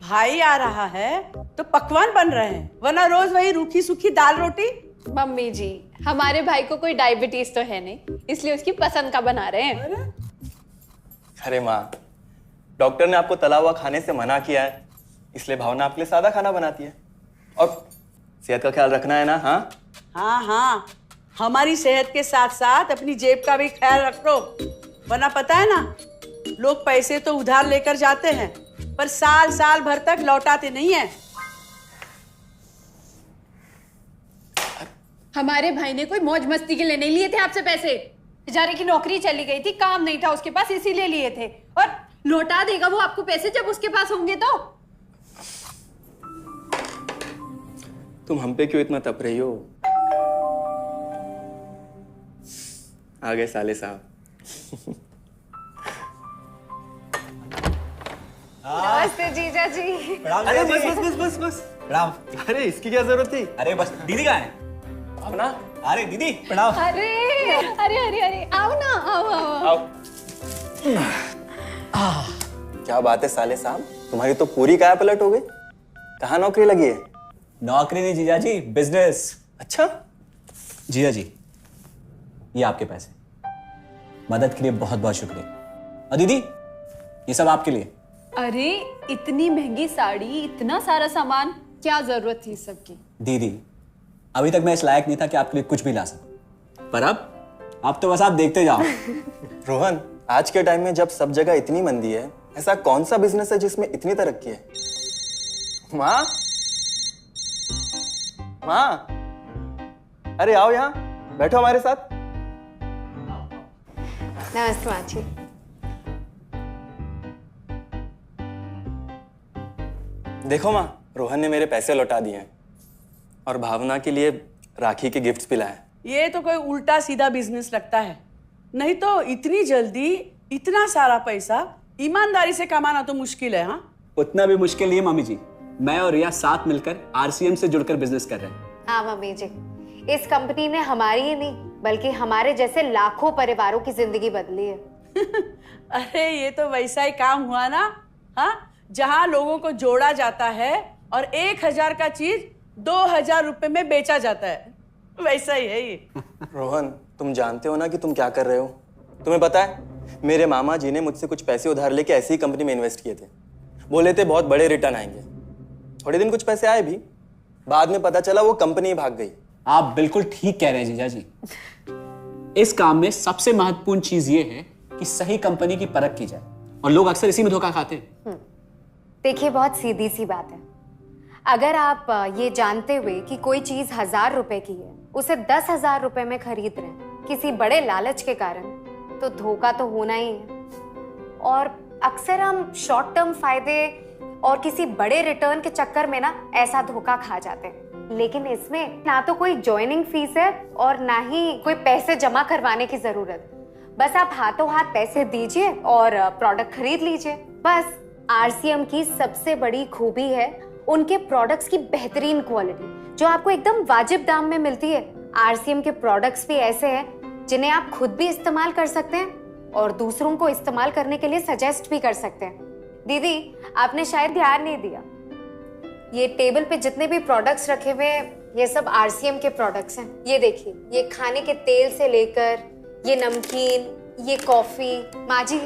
भाई आ रहा है तो पकवान बन रहे हैं, वरना रोज वही रूखी सूखी दाल रोटी। मम्मी जी, हमारे भाई को कोई डायबिटीज तो है नहीं, इसलिए उसकी पसंद का बना रहे हैं। अरे माँ, डॉक्टर ने आपको तला हुआ खाने से मना किया है, इसलिए भावना आपके लिए सादा खाना बनाती है। और सेहत का ख्याल रखना है ना? हाँ हाँ हाँ, हमारी सेहत के साथ साथ अपनी जेब का भी ख्याल रखो, वरना पता है ना, लोग पैसे तो उधार लेकर जाते हैं पर साल साल भर तक लौटाते नहीं है। हमारे भाई ने कोई मौज मस्ती के लिए नहीं लिए थे आपसे पैसे। बेचारे की नौकरी चली गई थी, काम नहीं था उसके पास, इसीलिए लिए थे। और लौटा देगा वो आपको पैसे जब उसके पास होंगे तो। तुम हम पे क्यों इतना तप रही हो? आ गए साले साहब। नमस्ते जीजा जी। अरे बस बस बस बस बस प्रणाम। अरे इसकी क्या जरूरत थी? अरे बस दीदी कहाँ है? अपना अरे दीदी प्रणाम। अरे अरे अरे अरे आओ ना, आओ आओ। आओ। क्या बात है साले साहब, तुम्हारी तो पूरी काया पलट हो गई। कहाँ नौकरी लगी है? नौकरी नहीं जीजा जी, बिजनेस। अच्छा जीजा जी, ये आपके पैसे, मदद के लिए बहुत बहुत शुक्रिया। और दीदी, ये सब आपके लिए। अरे इतनी महंगी साड़ी, इतना सारा सामान, क्या जरूरत थी सबकी? दीदी, अभी तक मैं इस लायक नहीं था कि आपके लिए कुछ भी ला सकूं, पर अब तो बस आप देखते जाओ। रोहन, आज के टाइम में जब सब जगह इतनी मंदी है, ऐसा कौन सा बिजनेस है जिसमें इतनी तरक्की है? माँ, माँ, अरे आओ यहाँ बैठो हमारे साथ। नमस्ते माँ जी। देखो माँ, रोहन ने मेरे पैसे लौटा दिए हैं और भावना के लिए राखी के गिफ्ट्स भी लाए। ये तो कोई उल्टा सीधा बिजनेस लगता है, नहीं तो इतनी जल्दी इतना सारा पैसा ईमानदारी से कमाना तो मुश्किल है। हाँ, उतना भी मुश्किल नहीं है मम्मी जी, मैं और रिया साथ मिलकर आरसीएम से जुड़कर बिजनेस कर रहे हैं। हाँ मम्मी जी, इस कंपनी ने हमारी ही नहीं बल्कि हमारे जैसे लाखों परिवारों की जिंदगी बदली है। अरे ये तो वैसा ही काम हुआ ना, हाँ, जहाँ लोगों को जोड़ा जाता है और 1000 का चीज 2000 रुपए में बेचा जाता है, वैसा ही है ये। रोहन, तुम जानते हो ना कि तुम क्या कर रहे हो? तुम्हें पता है, मेरे मामा जी ने मुझसे कुछ पैसे उधार लेके ऐसी ही कंपनी में इन्वेस्ट किए थे। बोले थे बहुत बड़े रिटर्न आएंगे। थोड़े दिन कुछ पैसे आए भी, बाद में पता चला वो कंपनी भाग गई। आप बिल्कुल ठीक कह रहे हैं जीजा जी। इस काम में सबसे महत्वपूर्ण चीज ये है कि सही कंपनी की परख की जाए, और लोग अक्सर इसी में धोखा खाते हैं। देखिए, बहुत सीधी सी बात है। अगर आप ये जानते हुए कि कोई चीज 1000 रुपए की है, उसे 10,000 रुपए में खरीद रहे हैं किसी बड़े लालच के कारण, तो धोखा तो होना ही है। और अक्सर हम शॉर्ट टर्म फायदे और किसी बड़े रिटर्न के चक्कर में ना ऐसा धोखा खा जाते हैं। लेकिन इसमें ना तो कोई ज्वाइनिंग फीस है और ना ही कोई पैसे जमा करवाने की जरूरत। बस आप हाथों हाथ पैसे दीजिए और प्रोडक्ट खरीद लीजिए। बस आरसीएम की सबसे बड़ी खूबी है उनके प्रोडक्ट्स की बेहतरीन क्वालिटी, जो आपको एकदम वाजिब दाम में मिलती है। आरसीएम के प्रोडक्ट्स भी ऐसे हैं जिन्हें आप खुद भी इस्तेमाल कर सकते हैं और दूसरों को इस्तेमाल करने के लिए सजेस्ट भी कर सकते हैं। दीदी, आपने शायद ध्यान नहीं दिया, ये टेबल पे जितने भी प्रोडक्ट्स रखे हुए हैं, ये सब आरसीएम के प्रोडक्ट्स हैं। ये देखिए, ये खाने के तेल से लेकर ये नमकीन, ये कॉफी। माँ जी,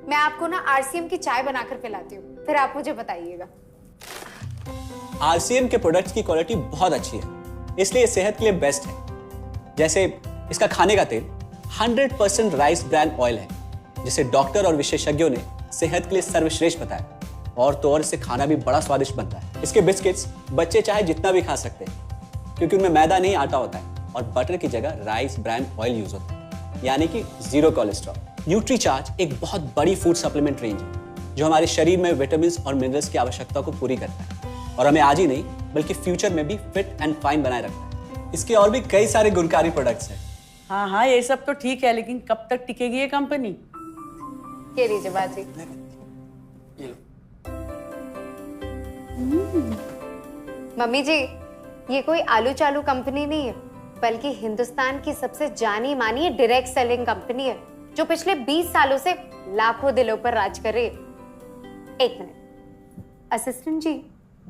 मैं आपको ना आरसीएम की चाय बनाकर पिलाती हूँ, फिर आप मुझे बताइएगा। आरसीएम के प्रोडक्ट्स की क्वालिटी बहुत अच्छी है, इसलिए सेहत के लिए बेस्ट है। जैसे इसका खाने का तेल 100% राइस ब्रांड ऑयल है, जिसे डॉक्टर और विशेषज्ञों ने सेहत के लिए सर्वश्रेष्ठ बताया। और तो और इससे खाना भी बड़ा स्वादिष्ट बनता है। इसके बिस्किट्स बच्चे चाहे जितना भी खा सकते हैं, क्योंकि उनमें मैदा नहीं आटा होता है और बटर की जगह राइस ब्रांड ऑयल यूज होता है, यानी कि 0 कोलेस्ट्रॉल। न्यूट्रीचार्ज एक बहुत बड़ी फूड सप्लीमेंट रेंज है, जो हमारे शरीर में विटामिन और मिनरल्स की आवश्यकता को पूरी करता है और हमें आज ही नहीं बल्कि फ्यूचर में भी फिट एंड फाइन बनाए रखता है। इसके और भी कई सारे गुणकारी प्रोडक्ट्स हैं। हाँ हाँ, ये सब तो ठीक है, लेकिन कब तक टिकेगी ये कंपनी? ये लीजिए बाजी। मम्मी जी, ये कोई आलू चालू कंपनी नहीं है, बल्कि हिंदुस्तान की सबसे जानी मानी डायरेक्ट सेलिंग कंपनी है, जो पिछले 20 सालों से लाखों दिलों पर राज कर रही है। एक मिनट, असिस्टेंट जी,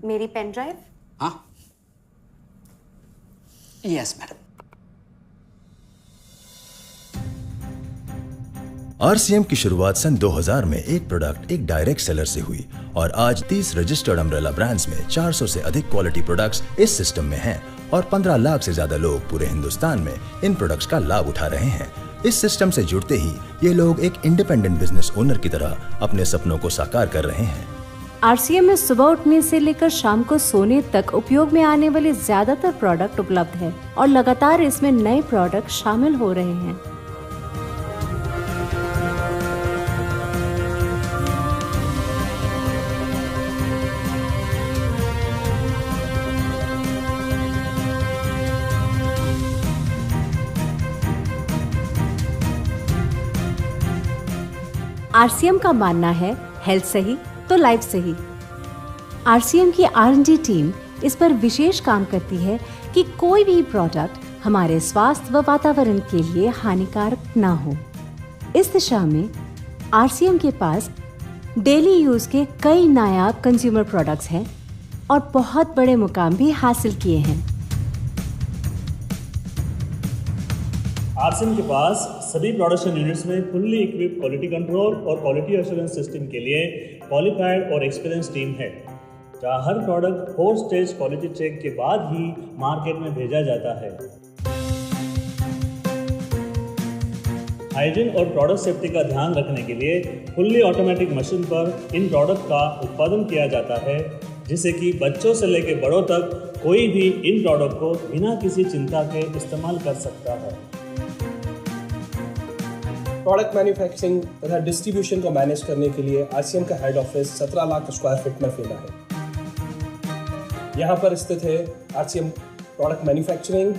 मेरी पेन ड्राइव। हाँ, यस मैडम। आरसीएम की शुरुआत सन 2000 में एक प्रोडक्ट एक डायरेक्ट सेलर से हुई और आज 30 रजिस्टर्ड अम्ब्रेला ब्रांड्स में 400 से अधिक क्वालिटी प्रोडक्ट्स इस सिस्टम में हैं और 15 लाख से ज्यादा लोग पूरे हिंदुस्तान में इन प्रोडक्ट्स का लाभ उठा रहे हैं। इस सिस्टम से जुड़ते ही ये लोग एक इंडिपेंडेंट बिजनेस ओनर की तरह अपने सपनों को साकार कर रहे हैं। आरसीएम में सुबह उठने से लेकर शाम को सोने तक उपयोग में आने वाले ज्यादातर प्रोडक्ट उपलब्ध है और लगातार इसमें नए प्रोडक्ट शामिल हो रहे हैं। आरसीएम का मानना है हेल्थ सही तो लाइफ सही। आरसीएम की R&D टीम इस पर विशेष काम करती है कि कोई भी प्रोडक्ट हमारे स्वास्थ्य व वातावरण के लिए हानिकारक ना हो। इस दिशा में आरसीएम के पास डेली यूज के कई नायाब कंज्यूमर प्रोडक्ट्स हैं और बहुत बड़े मुकाम भी हासिल किए हैं। आरसीएम के पास सभी प्रोडक्शन यूनिट्स में फुल्ली इक्विप क्वालिटी कंट्रोल और क्वालिटी एश्योरेंस सिस्टम के लिए क्वालिफाइड और एक्सपीरियंस टीम है, जहां हर प्रोडक्ट 4 स्टेज क्वालिटी चेक के बाद ही मार्केट में भेजा जाता है। हाइजीन और प्रोडक्ट सेफ्टी का ध्यान रखने के लिए फुल्ली ऑटोमेटिक मशीन पर इन प्रोडक्ट का उत्पादन किया जाता है, जिससे कि बच्चों से लेकर बड़ों तक कोई भी इन प्रोडक्ट को बिना किसी चिंता के इस्तेमाल कर सकता है। प्रोडक्ट मैन्युफैक्चरिंग तथा डिस्ट्रीब्यूशन को मैनेज करने के लिए आरसीएम का head office 17 lakh square feet में फैला है। यहाँ पर स्थित है आरसीएम प्रोडक्ट मैन्युफैक्चरिंग,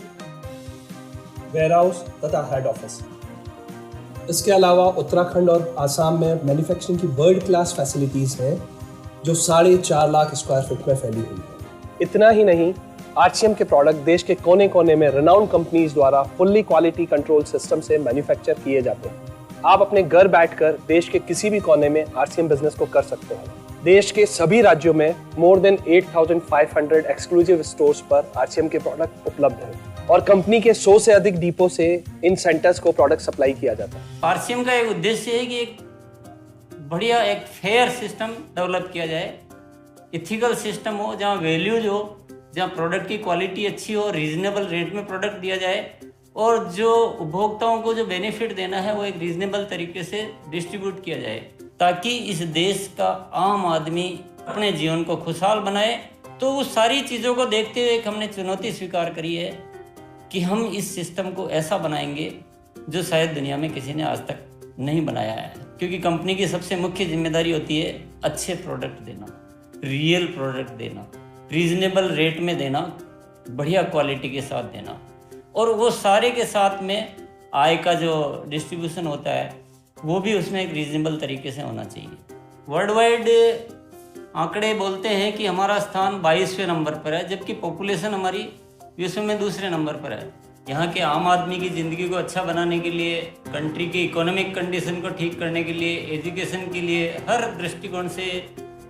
वेयरहाउस तथा हेड ऑफिस। इसके अलावा उत्तराखंड और आसाम में मैन्युफैक्चरिंग की वर्ल्ड क्लास फैसिलिटीज़ हैं, जो 4.5 लाख स्क्वायर फीट में फैली हुई है। इतना ही नहीं, आरसीएम के प्रोडक्ट देश के कोने कोने में रिनाउंड कंपनीज द्वारा फुल्ली क्वालिटी कंट्रोल सिस्टम से मैन्युफैक्चर किए जाते हैं। आप अपने घर बैठकर देश के किसी भी कोने में आरसीएम बिजनेस को कर सकते हैं। देश के सभी राज्यों में मोर देन 8,500 एक्सक्लूसिव स्टोर्स पर आरसीएम के प्रोडक्ट उपलब्ध हैं और कंपनी के 100 से अधिक डिपो से इन सेंटर्स को प्रोडक्ट सप्लाई किया जाता है। आरसीएम का एक उद्देश्य है कि एक बढ़िया एक फेयर सिस्टम डेवलप किया जाए, इथिकल सिस्टम हो, जहाँ वैल्यूज हो, जहाँ प्रोडक्ट की क्वालिटी अच्छी हो, रीजनेबल रेट में प्रोडक्ट दिया जाए और जो उपभोक्ताओं को जो बेनिफिट देना है वो एक रीजनेबल तरीके से डिस्ट्रीब्यूट किया जाए, ताकि इस देश का आम आदमी अपने जीवन को खुशहाल बनाए। तो उस सारी चीज़ों को देखते हुए हमने चुनौती स्वीकार करी है कि हम इस सिस्टम को ऐसा बनाएंगे जो शायद दुनिया में किसी ने आज तक नहीं बनाया है, क्योंकि कंपनी की सबसे मुख्य जिम्मेदारी होती है अच्छे प्रोडक्ट देना, रियल प्रोडक्ट देना, रीजनेबल रेट में देना, बढ़िया क्वालिटी के साथ देना, और वो सारे के साथ में आय का जो डिस्ट्रीब्यूशन होता है वो भी उसमें एक रीजनेबल तरीके से होना चाहिए। वर्ल्ड वाइड आंकड़े बोलते हैं कि हमारा स्थान 22वें नंबर पर है, जबकि पॉपुलेशन हमारी विश्व में दूसरे नंबर पर है। यहाँ के आम आदमी की ज़िंदगी को अच्छा बनाने के लिए, कंट्री की इकोनॉमिक कंडीशन को ठीक करने के लिए, एजुकेशन के लिए, हर दृष्टिकोण से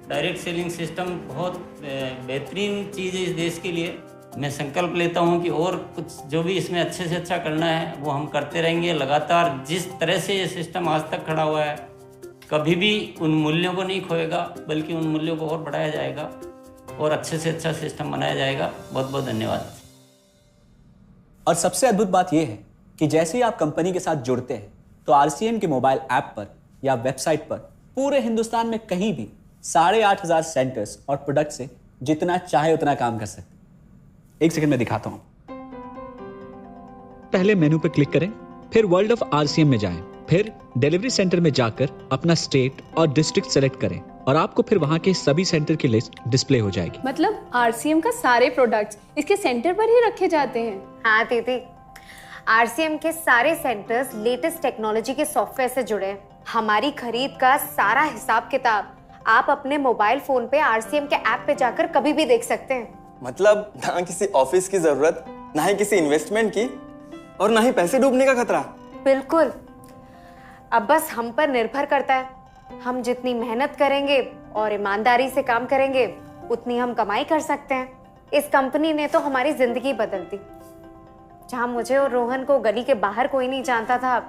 डायरेक्ट सेलिंग सिस्टम बहुत बेहतरीन चीज़ है इस देश के लिए। मैं संकल्प लेता हूं कि और कुछ जो भी इसमें अच्छे से अच्छा करना है वो हम करते रहेंगे लगातार। जिस तरह से ये सिस्टम आज तक खड़ा हुआ है, कभी भी उन मूल्यों को नहीं खोएगा, बल्कि उन मूल्यों को और बढ़ाया जाएगा और अच्छे से अच्छा सिस्टम बनाया जाएगा। बहुत बहुत धन्यवाद। और सबसे अद्भुत बात यह है कि जैसे ही आप कंपनी के साथ जुड़ते हैं तो आरसीएम के मोबाइल ऐप पर या वेबसाइट पर पूरे हिंदुस्तान में कहीं भी 8,500 सेंटर्स और प्रोडक्ट से जितना चाहे उतना काम कर सकते हैं। एक सेकंड में दिखाता हूं। पहले मेनू पर क्लिक करें, फिर वर्ल्ड ऑफ आरसीएम में जाएं, फिर डिलीवरी सेंटर में जाकर अपना स्टेट और डिस्ट्रिक्ट सेलेक्ट करें और आपको फिर वहां के सभी सेंटर की लिस्ट डिस्प्ले हो जाएगी। मतलब आरसीएम का सारे प्रोडक्ट्स इसके सेंटर पर ही रखे जाते हैं? हाँ दीदी, आरसीएम के सारे सेंटर्स लेटेस्ट टेक्नोलॉजी के सॉफ्टवेयर से जुड़े हैं। हमारी खरीद का सारा हिसाब किताब आप अपने मोबाइल फोन पे आरसीएम के ऐप पे जाकर कभी भी देख सकते हैं। मतलब ना किसी ऑफिस की जरूरत, ना ही किसी इन्वेस्टमेंट की, और ना ही पैसे डूबने का खतरा। बिल्कुल। अब बस हम पर निर्भर करता है, हम जितनी मेहनत करेंगे और ईमानदारी से काम करेंगे उतनी हम कमाई कर सकते हैं। इस कंपनी ने तो हमारी जिंदगी बदल दी। जहां मुझे और रोहन को गली के बाहर कोई नहीं जानता था,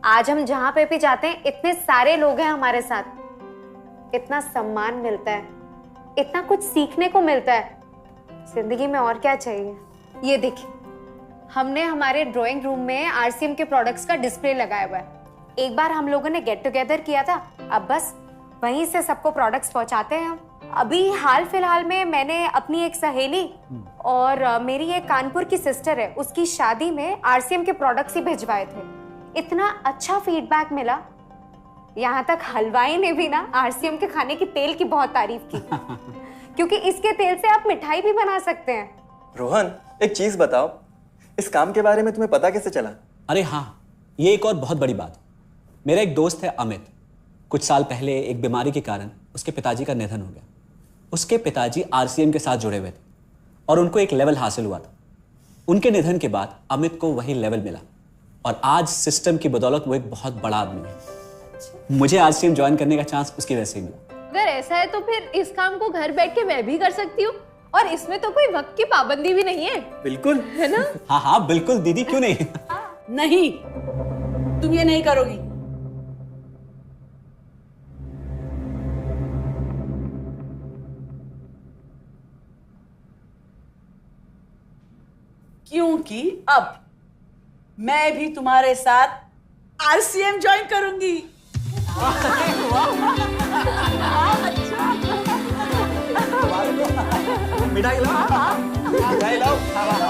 आज हम जहां पे भी जाते हैं इतने सारे लोग हैं हमारे साथ। इतना सम्मान मिलता है, इतना कुछ सीखने को मिलता है। जिंदगी में और क्या चाहिए। ये देखिए, हमने हमारे ड्राइंग रूम में आरसीएम के प्रोडक्ट्स का डिस्प्ले लगाया हुआ है। एक बार हम लोगों ने गेट टुगेदर किया था, अब बस वहीं से सबको प्रोडक्ट्स पहुंचाते हैं हम। अभी हाल फिलहाल में मैंने अपनी एक सहेली और मेरी एक कानपुर की सिस्टर है, उसकी शादी में आरसीएम के प्रोडक्ट्स ही भिजवाए थे। इतना अच्छा फीडबैक मिला, यहाँ तक हलवाई ने भी ना आरसीएम के खाने की तेल की बहुत तारीफ की क्योंकि इसके तेल से आप मिठाई भी बना सकते हैं। रोहन, एक चीज बताओ, इस काम के बारे में तुम्हें पता कैसे चला? अरे हाँ, ये एक और बहुत बड़ी बात। मेरा एक दोस्त है अमित, कुछ साल पहले एक बीमारी के कारण उसके पिताजी का निधन हो गया। उसके पिताजी आरसीएम के साथ जुड़े हुए थे और उनको एक लेवल हासिल हुआ था। उनके निधन के बाद अमित को वही लेवल मिला और आज सिस्टम की बदौलत वो एक बहुत बड़ा आदमी है। मुझे आरसीएम ज्वाइन करने का चांस उसकी वजह से मिला। अगर ऐसा है तो फिर इस काम को घर बैठ के मैं भी कर सकती हूँ और इसमें तो कोई वक्त की पाबंदी भी नहीं है। बिल्कुल, है ना? हाँ हाँ बिल्कुल दीदी, क्यों नहीं। नहीं, तुम ये नहीं करोगी। क्योंकि अब मैं भी तुम्हारे साथ आरसीएम ज्वाइन करूंगी। मिठाई लाओ, मिठाई लाओ।